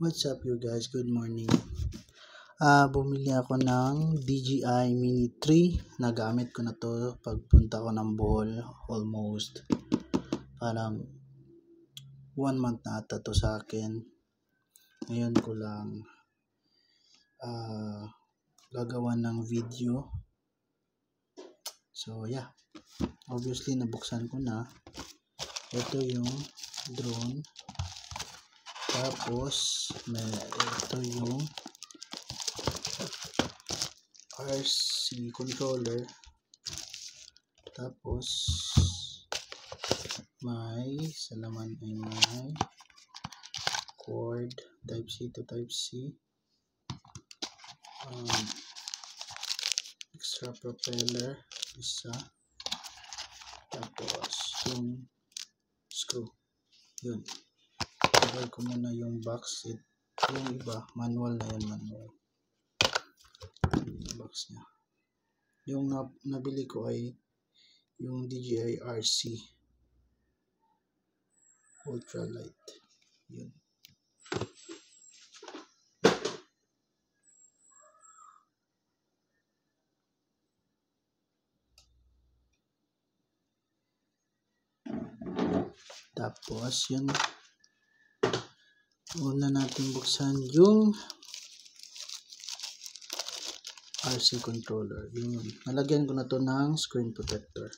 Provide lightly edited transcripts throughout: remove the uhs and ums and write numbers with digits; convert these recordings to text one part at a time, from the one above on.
What's up you guys? Good morning. Bumili ako ng DJI Mini 3. Nagamit ko na to pagpunta ko ng Bohol. Almost parang 1 month na ata to sa akin. Ngayon ko lang gagawa ng video. So yeah, obviously nabuksan ko na. Ito yung drone. Tapos ito yung RC controller. Tapos sa laman ay may cord type C to type C, extra propeller isa, tapos yung screw. Yun, tanggal ko muna yung box. Yung iba manual na yan, manual box nya. Yung nabili ko ay yung DJI RC ultralight. Yun. Tapos yun, una natin buksan yung RC controller. Yun, nalagyan ko na to ng screen protector.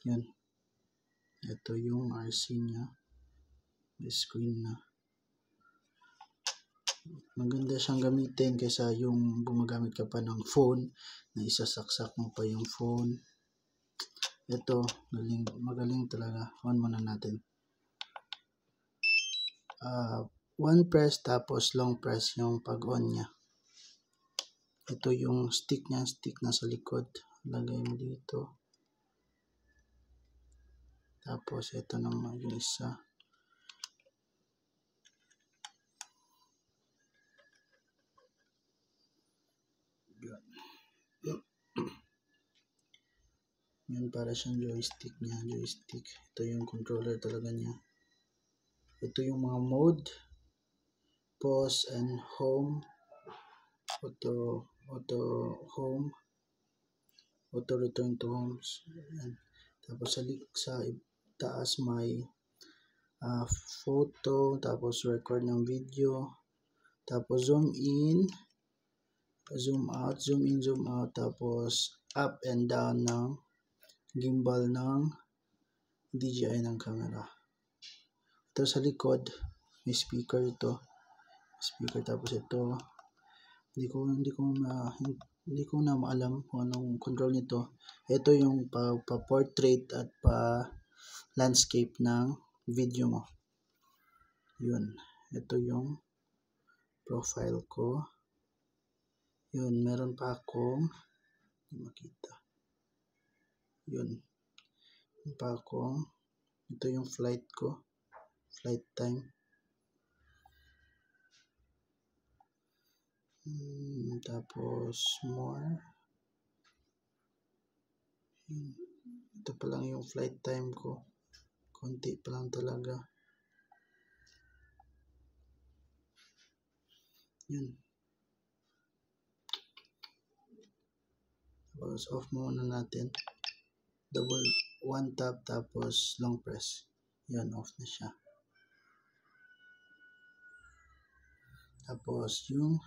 Yun, ito yung RC nya, may screen na. Maganda siyang gamitin kaysa yung gumagamit ka pa ng phone na isasaksak mo pa yung phone. Ito, magaling talaga. On muna natin. One press tapos long press yung pag-on nya. Ito yung stick nya, stick na sa likod. Lagay mo dito. Tapos ito naman yung isa. Yan, para siyang joystick nya, joystick. Ito yung controller talaga niya. Ito yung mga mode, pause and home, auto home, auto return to home. Yan. Tapos sa taas may photo, tapos record ng video, tapos zoom in, zoom out, zoom in, zoom out, tapos up and down ng gimbal ng DJI ng camera. Ito sa likod may speaker ito. Speaker, tapos ito hindi ko na maalam kung anong control nito. Ito yung pa-portrait at pa-landscape ng video mo. Yun, ito yung profile ko. Yun, meron pa akong makita. Yun, pa akong, ito yung flight ko, flight time. Tapos more. Ito pa lang yung flight time ko, konti pa lang talaga. Yun. Tapos off muna natin. One tap tapos long press. Yan, off na siya. Tapos yung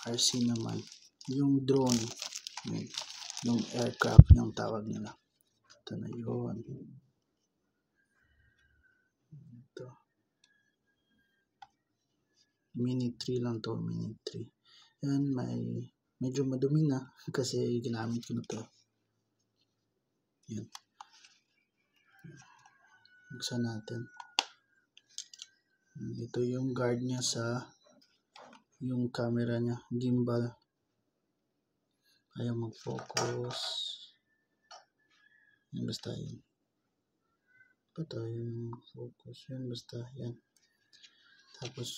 RC naman, yung drone, yung aircraft yung tawag nila. Ito na yun. Ito. Mini 3 lang to, Mini 3. Yan, medyo madumi na kasi ginamit ko na to. Yan. Buksan natin. Ito yung guard niya sa yung camera niya, gimbal. Ayaw mag-focus. Yan, basta yun. Ito yung focus. Yan, basta yan. Tapos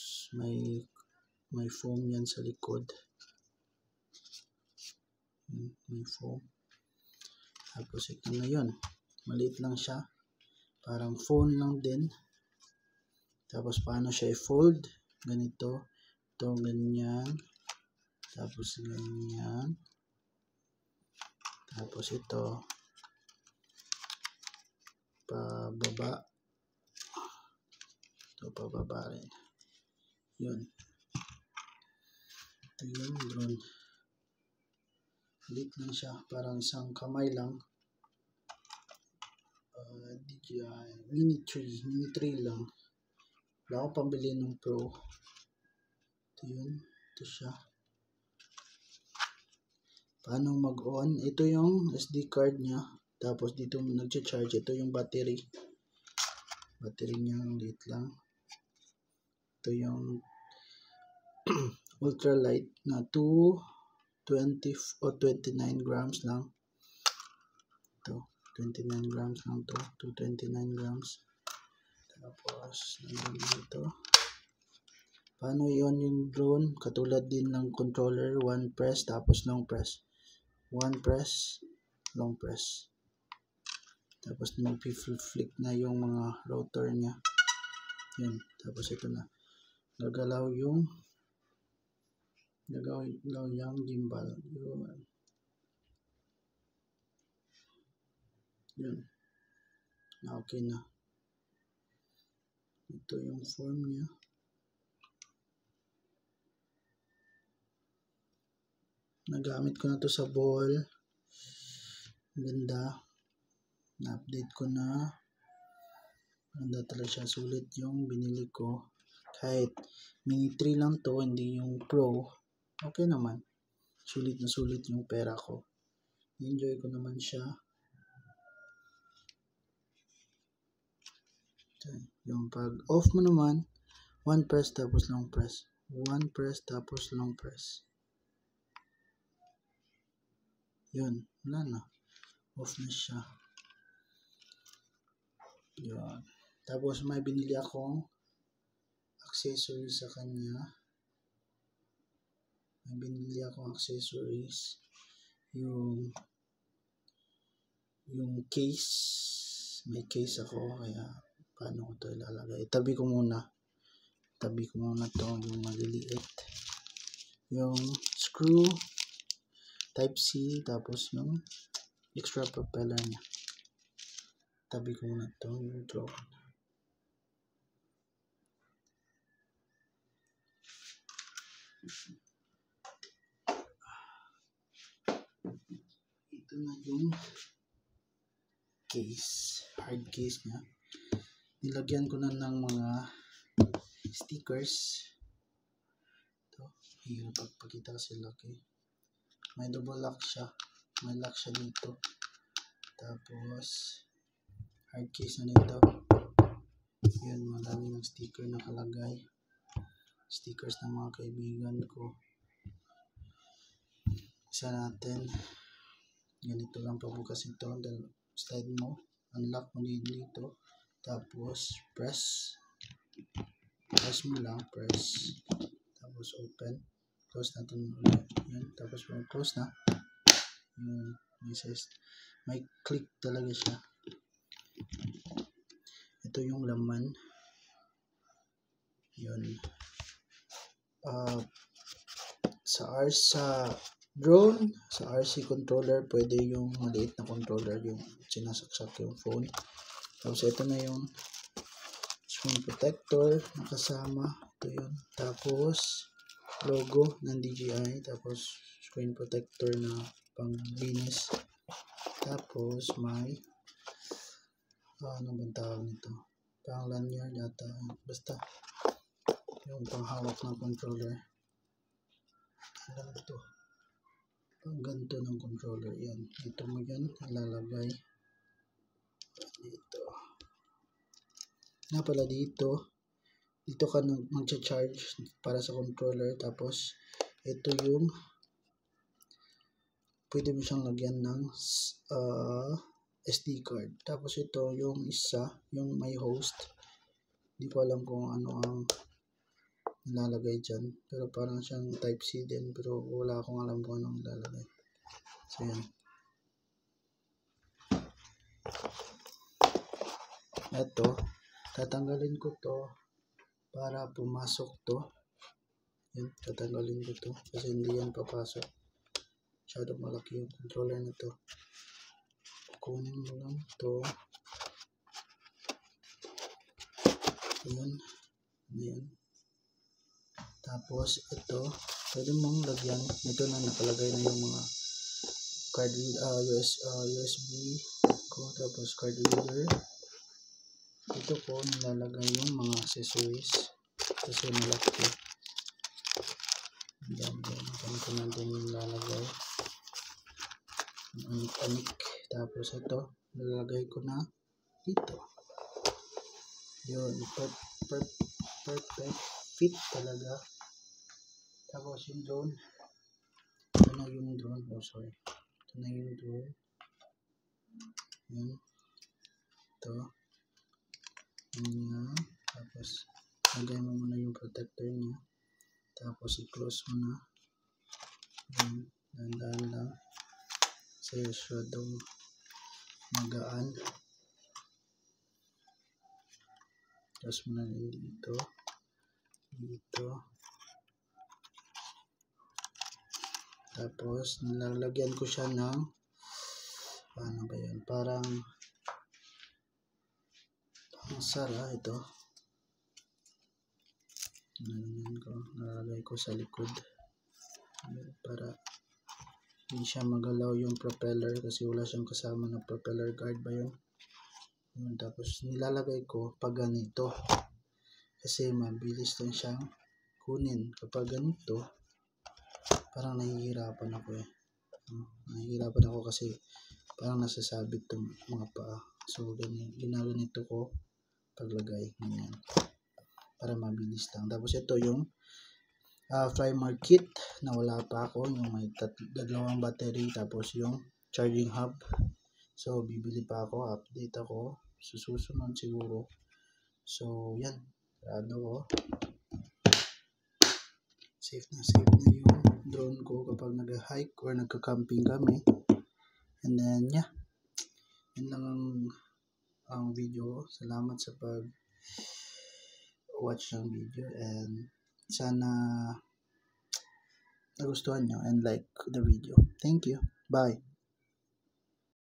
may foam yan sa likod. May foam. Tapos ito na yun. Maliit lang siya. Parang phone lang din. Tapos paano siya i-fold? Ganito. Ito, ganyan. Tapos ganyan. Tapos ito. Pababa. Ito, pababa rin. Yun. Ito yung drone. Maliit lang siya. Parang isang kamay lang. DJI Mini 3 lang. Wala akong pambili ng Pro. Ito yun. Ito siya. Paano mag-on? Ito yung SD card niya. Tapos dito nag-charge. Ito yung battery. Battery niya liit lang. Ito yung ultralight na 220 o 29 grams lang. Ito. 29 grams lang to. 229 grams. Tapos, dito. Paano yon yung drone? Katulad din ng controller. One press, tapos long press. One press, long press. Tapos, mag-flick na yung mga rotor niya. Yun. Tapos, ito na. Gagalaw yung gimbal. Yun. Okay na. Ito yung form niya. Nagamit ko na to sa ball. Ganda. Na-update ko na. Ganda talaga siya. Sulit yung binili ko. Kahit Mini 3 lang to, hindi yung Pro. Okay naman. Sulit na sulit yung pera ko. Enjoy ko naman siya. Yung pag off mo naman, one press tapos long press. One press tapos long press. Yun. Wala na. Off na siya. Yun. Tapos may binili akong accessories sa kanya. May binili akong accessories. Yung case. May case ako. Kaya paano ko ito ilalagay? Tabi ko muna to. Yung maliliit. Yung screw. Type C. Tapos yung extra propeller niya. Tabi ko muna to. Yung drone. Ito na yung case. Hard case niya. Nilagyan ko na ng mga stickers. Ito. Hirap pagpakita kasi laki. May double lock siya. May lock siya dito. Tapos hard case na nito. Yun, marami ng sticker nakalagay. Stickers ng mga kaibigan ko. Isa natin. Ganito lang pabukas ito. Slide mo. Unlock mo dito. Tapos press mo lang. Press. Tapos open. Close natin ulit. Yan. Tapos close na. May click talaga siya. Ito yung laman. Yun. Sa drone, sa RC controller, pwede yung maliit na controller, yung sinasaksak yung phone. Tapos ito na yung screen protector na kasama. Ito yun. Tapos logo ng DJI. Tapos screen protector na pang-linis. Tapos may ano bang tawag nito? Pang lanyard yata. Basta yung panghawak ng controller. Alam ito. Pang ganito ng controller. Yan. Dito mo yan ilalagay. Dito. Na pala dito. Dito ka mag-charge para sa controller. Tapos ito yung pwede mo siyang lagyan ng SD card. Tapos ito yung isa, yung may host. Hindi ko alam kung ano ang nilalagay dyan. Pero parang siyang type C din. Pero wala akong alam kung anong nilalagay. So yan. eto, tatanggalin ko to para pumasok to. Yan, tatanggalin ko to kasi hindi yan papasok. Masyadong malaki yung controller na to. Kunin mo lang to. Ayan. Ayan. Tapos ito, pwede mong lagyan. Ito na nakalagay na yung mga card USB ko, tapos card reader. Ito ko nilalagay yung mga accessories kasi malaki. Yan ko na din nilalagay anik-anik. Tapos ito nilalagay ko na dito. Yun, perfect fit talaga. Tapos yung drone, ito na yung drone. Sorry, ito na yung drone. Yan, ito. Yan. Tapos lagay mo muna yung protector niya. Tapos i-close mo na. Yan, dahan-dahan lang kasi masyadong magaan. Tapos mo na dito. Tapos nilalagyan ko siya ng paano ba yan, parang sara ito. Nilalagay ko sa likod para hindi siya magalaw yung propeller kasi wala siyang kasama na propeller guard ba yun. Tapos nilalagay ko pag ganito kasi mabilis lang siyang kunin. Kapag ganito parang nahihirapan ako nahihirapan ako kasi parang nasasabit tong mga paa. So ginaganito ko paglagay ganyan para mabilis lang. Tapos ito yung primer kit na wala pa ako, yung may dalawang battery, tapos yung charging hub. So bibili pa ako, update ako susunod siguro. So yan, sarado ko. Safe na yung drone ko kapag nag-hike or nagka-camping kami. And then yeah, yun lang ang video. Salamat sa pag-watch ng video and sana nagustuhan nyo and like the video. Thank you. Bye.